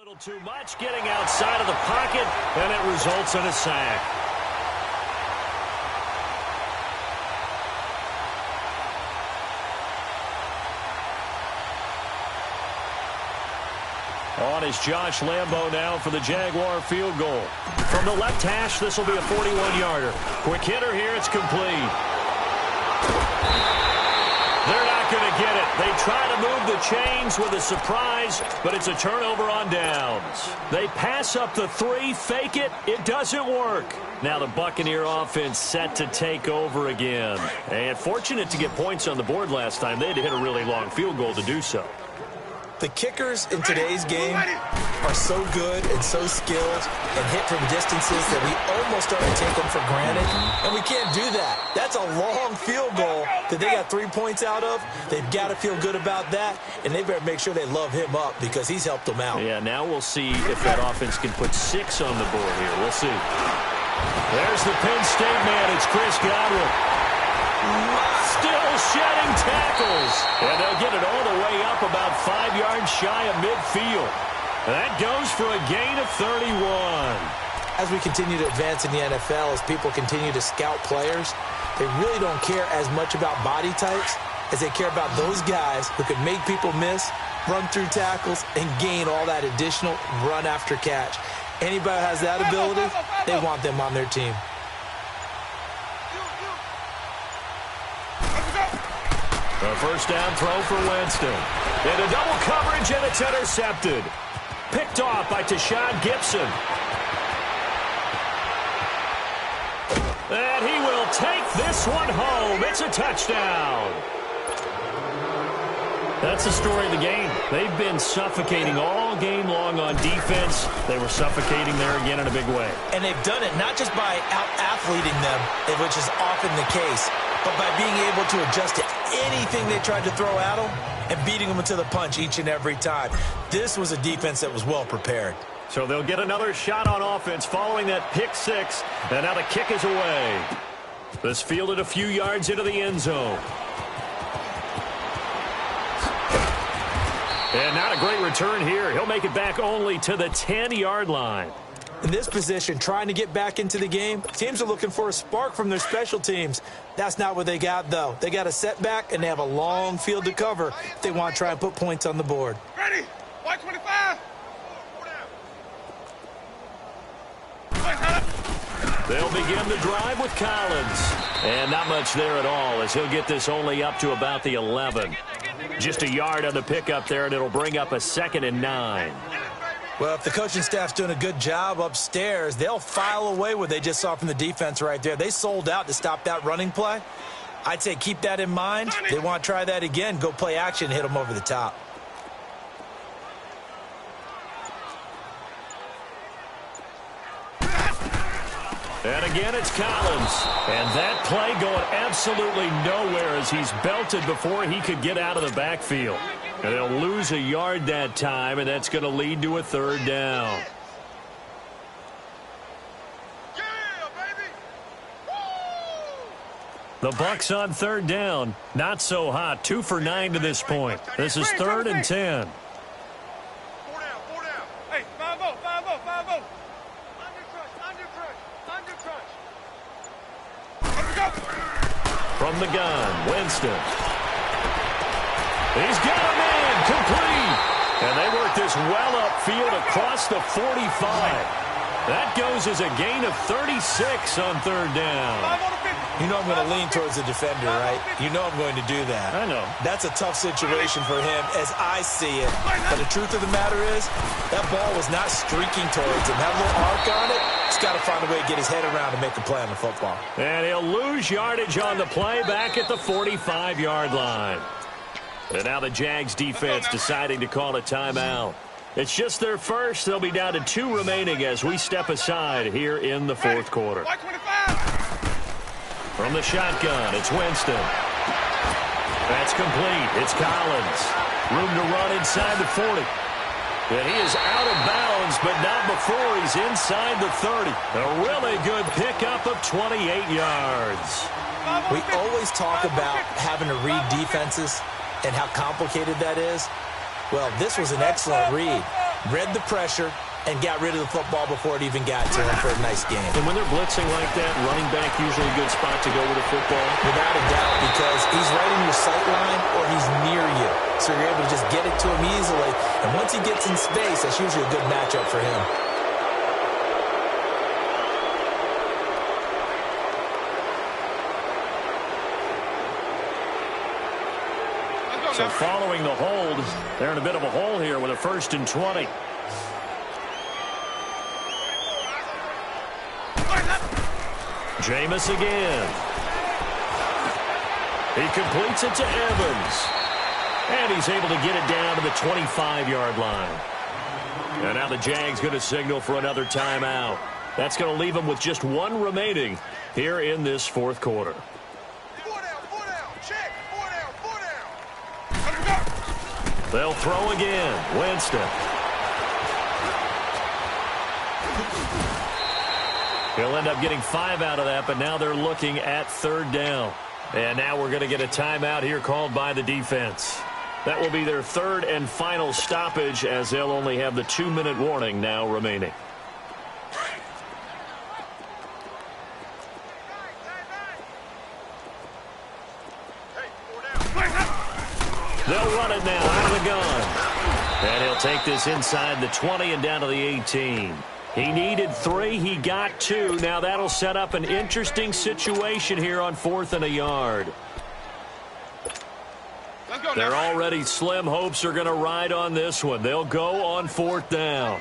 little too much, getting outside of the pocket, and it results in a sack. On is Josh Lambo now for the Jaguar field goal. From the left hash, this will be a 41-yarder. Quick hitter here, it's complete. They're not going to get it. They try to move the chains with a surprise, but it's a turnover on downs. They pass up the 3, fake it. It doesn't work. Now the Buccaneer offense set to take over again. And fortunate to get points on the board last time. They had to hit a really long field goal to do so. The kickers in today's game are so good and so skilled and hit from distances that we almost start to take them for granted, and we can't do that. That's a long field goal that they got 3 points out of. They've got to feel good about that, and they better make sure they love him up because he's helped them out. Yeah, now we'll see if that offense can put 6 on the board here. We'll see. There's the Penn State man. It's Chris Godwin. Still shedding tackles. And they'll get it all the way up about 5 yards shy of midfield. That goes for a gain of 31. As we continue to advance in the NFL, as people continue to scout players, they really don't care as much about body types as they care about those guys who can make people miss, run through tackles, and gain all that additional run after catch. Anybody who has that ability, they want them on their team. A first down throw for Winston. In a double coverage, and it's intercepted. Picked off by Tashawn Gibson. And he will take this one home. It's a touchdown. That's the story of the game. They've been suffocating all game long on defense. They were suffocating there again in a big way. And they've done it not just by out-athleting them, which is often the case, but by being able to adjust to anything they tried to throw at them and beating them into the punch each and every time. This was a defense that was well prepared. So they'll get another shot on offense following that pick 6, and now the kick is away. This fielded a few yards into the end zone. And not a great return here. He'll make it back only to the 10-yard line. In this position, trying to get back into the game, teams are looking for a spark from their special teams. That's not what they got, though. They got a setback, and they have a long field to cover if they want to try and put points on the board. Ready? White 25. They'll begin the drive with Collins. And not much there at all as he'll get this only up to about the 11. Just a yard on the pickup there, and it'll bring up a 2nd and 9. Well, if the coaching staff's doing a good job upstairs, they'll file away what they just saw from the defense right there. They sold out to stop that running play. I'd say keep that in mind. They want to try that again. Go play action, hit them over the top. And again, it's Collins. And that play going absolutely nowhere as he's belted before he could get out of the backfield. And they'll lose a yard that time, and that's going to lead to a 3rd down. The Bucs on 3rd down. Not so hot. 2 for 9 to this point. This is 3rd and 10. 4 down, 4 down. Hey, 5-0, 5-0, 5-0. Under crunch. Let's go. From the gun, Winston. He's got a man, complete. And they work this well upfield across the 45. That goes as a gain of 36 on 3rd down. You know I'm going to lean towards the defender, right? You know I'm going to do that. I know. That's a tough situation for him as I see it. But the truth of the matter is, that ball was not streaking towards him. That little arc on it, he's got to find a way to get his head around and make a play on the football. And he'll lose yardage on the play back at the 45-yard line. And now the Jags defense deciding to call a timeout. It's just their first. They'll be down to 2 remaining as we step aside here in the 4th quarter. From the shotgun, it's Winston. That's complete. It's Collins. Room to run inside the 40. And he is out of bounds, but not before he's inside the 30. A really good pickup of 28 yards. We always talk about having to read defenses and how complicated that is. Well, this was an excellent read. read the pressure, and got rid of the football before it even got to him for a nice game. And when they're blitzing like that, running back usually a good spot to go with the football? Without a doubt, because he's right in your sight line or he's near you. So you're able to just get it to him easily. And once he gets in space, that's usually a good matchup for him. So following the hold, they're in a bit of a hole here with a 1st and 20. Jameis again. He completes it to Evans. And he's able to get it down to the 25-yard line. And now the Jags going to signal for another timeout. That's going to leave them with just one remaining here in this 4th quarter. They'll throw again. Winston. He'll end up getting 5 out of that, but now they're looking at 3rd down. And now we're going to get a timeout here called by the defense. That will be their 3rd and final stoppage, as they'll only have the 2-minute warning now remaining. They'll run it now out of the gun. And he'll take this inside the 20 and down to the 18. He needed 3. He got 2. Now that'll set up an interesting situation here on 4th and a yard. They're already slim. Hopes are going to ride on this one. They'll go on 4th down.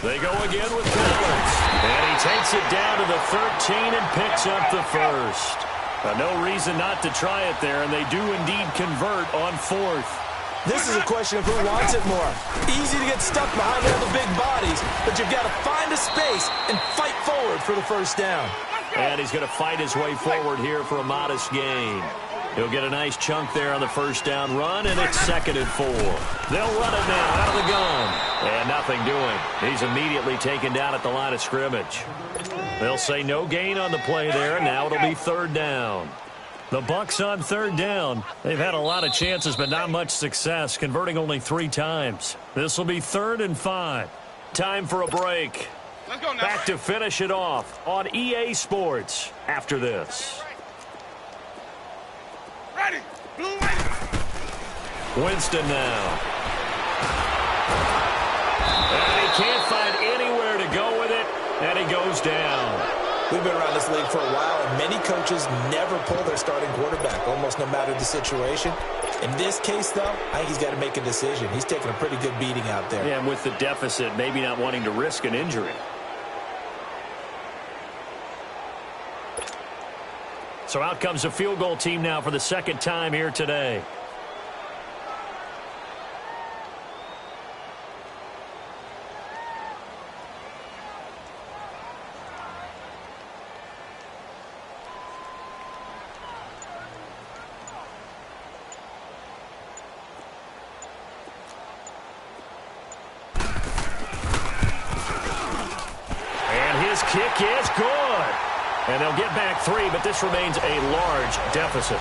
They go again with Collins. And he takes it down to the 13 and picks up the 1st. No reason not to try it there, and they do indeed convert on 4th. This is a question of who wants it more. Easy to get stuck behind all the big bodies, but you've got to find a space and fight forward for the 1st down. And he's going to fight his way forward here for a modest gain. He'll get a nice chunk there on the 1st down run, and it's 2nd and 4. They'll run it now out of the gun. And nothing doing. He's immediately taken down at the line of scrimmage. They'll say no gain on the play there, and now it'll be 3rd down. The Bucs on 3rd down. They've had a lot of chances, but not much success, converting only 3 times. This will be 3rd and 5. Time for a break. Let's go now. Back to finish it off on EA Sports after this. Ready. Winston now. And he can't find anywhere to go with it, and he goes down. We've been around this league for a while, and many coaches never pull their starting quarterback, almost no matter the situation. In this case, though, I think he's got to make a decision. He's taking a pretty good beating out there. Yeah, and with the deficit, maybe not wanting to risk an injury. So out comes a field goal team now for the 2nd time here today. Kick is good. And they'll get back 3, but this remains a large deficit.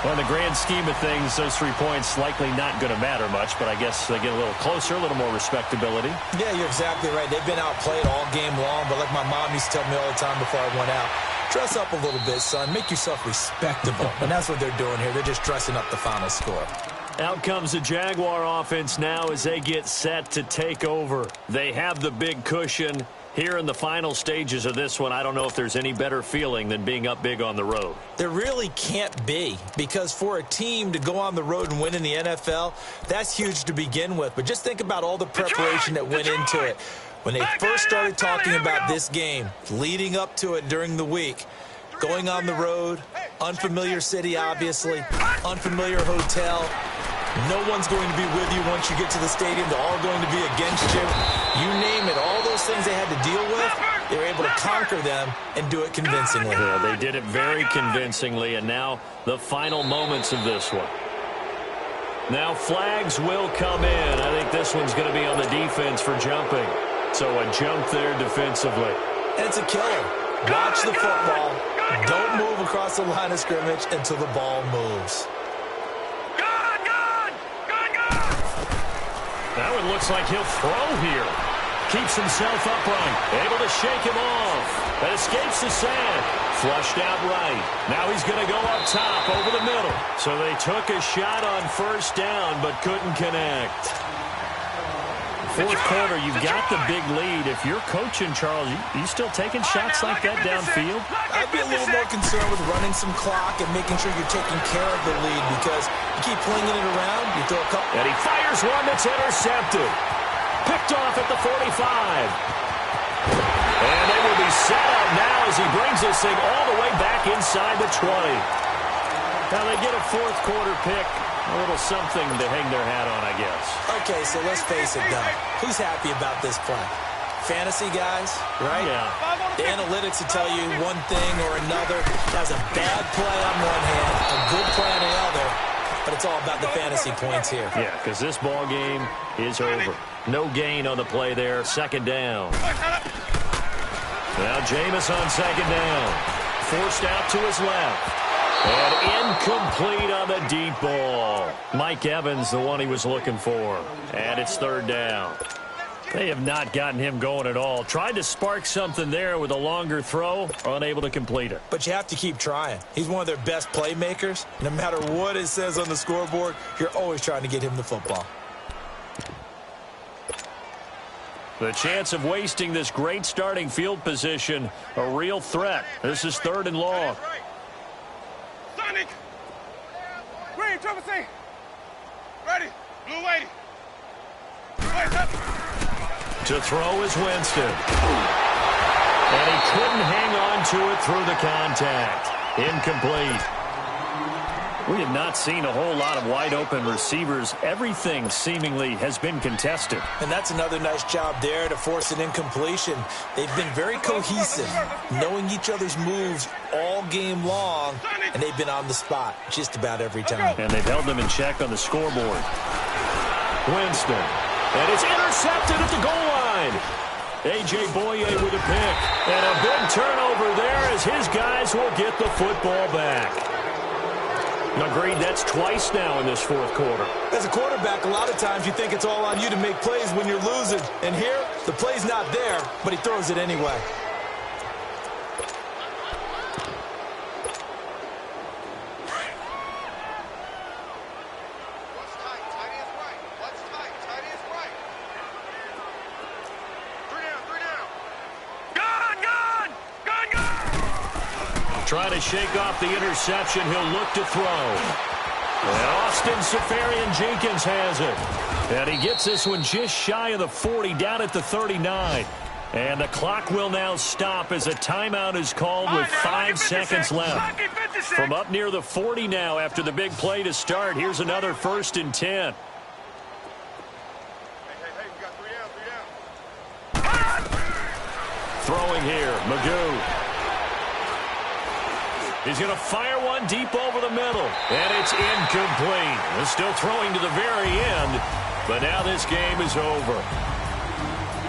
Well, in the grand scheme of things, those 3 points likely not going to matter much, but I guess they get a little closer, a little more respectability. Yeah, you're exactly right. They've been outplayed all game long, but like my mom used to tell me all the time before I went out, dress up a little bit, son. Make yourself respectable. And that's what they're doing here. They're just dressing up the final score. Out comes the Jaguar offense now as they get set to take over. They have the big cushion. Here in the final stages of this one, I don't know if there's any better feeling than being up big on the road. There really can't be, because for a team to go on the road and win in the NFL, that's huge to begin with. But just think about all the preparation that went into it. When they first started talking about this game, leading up to it during the week, going on the road, unfamiliar city, obviously, unfamiliar hotel. No one's going to be with you once you get to the stadium. They're all going to be against you. You name it, all those things they had to deal with, they were able to conquer them and do it convincingly. Yeah, they did it very convincingly, and now the final moments of this one. Now flags will come in. I think this one's going to be on the defense for jumping. So a jump there defensively. And it's a killer. Watch the football. Don't move across the line of scrimmage until the ball moves. That one looks like he'll throw here. Keeps himself upright. Able to shake him off. That escapes the sand. Flushed out right. Now he's going to go up top over the middle. So they took a shot on first down but couldn't connect. Fourth quarter, you've got the big lead. If you're coaching, Charles, you still taking shots like that downfield? I'd be a little more concerned with running some clock and making sure you're taking care of the lead, because you keep flinging it around, you throw a couple. And he fires one that's intercepted. Picked off at the 45. And they will be set up now as he brings this thing all the way back inside the 20. Now they get a fourth quarter pick. A little something to hang their hat on, I guess. Okay, so let's face it, Doug. Who's happy about this play? Fantasy guys, right? Yeah. The analytics will tell you one thing or another. That's a bad play on one hand, a good play on the other, but it's all about the fantasy points here. Yeah, because this ball game is over. No gain on the play there. Second down. Now Jameis on second down. Forced out to his left. And incomplete on the deep ball. Mike Evans, the one he was looking for. And it's third down. They have not gotten him going at all. Tried to spark something there with a longer throw. Unable to complete it. But you have to keep trying. He's one of their best playmakers. No matter what it says on the scoreboard, you're always trying to get him the football. The chance of wasting this great starting field position, a real threat. This is third and long. Sonic! Green, triple C! Ready! Blue lady! Wait, up! To throw is Winston. And he couldn't hang on to it through the contact. Incomplete. We have not seen a whole lot of wide-open receivers. Everything seemingly has been contested. And that's another nice job there to force an incompletion. They've been very cohesive, knowing each other's moves all game long, and they've been on the spot just about every time. And they've held them in check on the scoreboard. Winston. And it's intercepted at the goal line. A.J. Boye with a pick. And a big turnover there as his guys will get the football back. Agreed, that's twice now in this fourth quarter. As a quarterback, a lot of times you think it's all on you to make plays when you're losing. And here, the play's not there, but he throws it anyway. Trying to shake off the interception. He'll look to throw. And Austin Seferian-Jenkins has it. And he gets this one just shy of the 40, down at the 39. And the clock will now stop as a timeout is called with 5 seconds left. From up near the 40 now after the big play to start. Here's another 1st and 10. Throwing here, Magoo. He's going to fire one deep over the middle. And it's incomplete. They're still throwing to the very end. But now this game is over.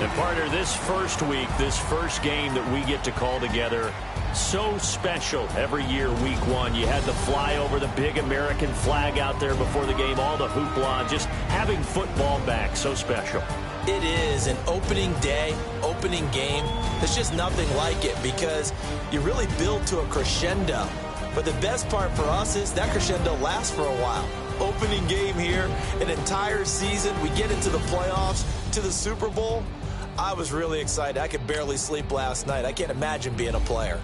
And partner, this first week, this first game that we get to call together, so special every year, week one. You had the fly over the big American flag out there before the game, all the hoopla, just having football back, so special. It is an opening day, opening game. There's just nothing like it because you really build to a crescendo. But the best part for us is that crescendo lasts for a while. Opening game here, an entire season. We get into the playoffs, to the Super Bowl. I was really excited. I could barely sleep last night. I can't imagine being a player.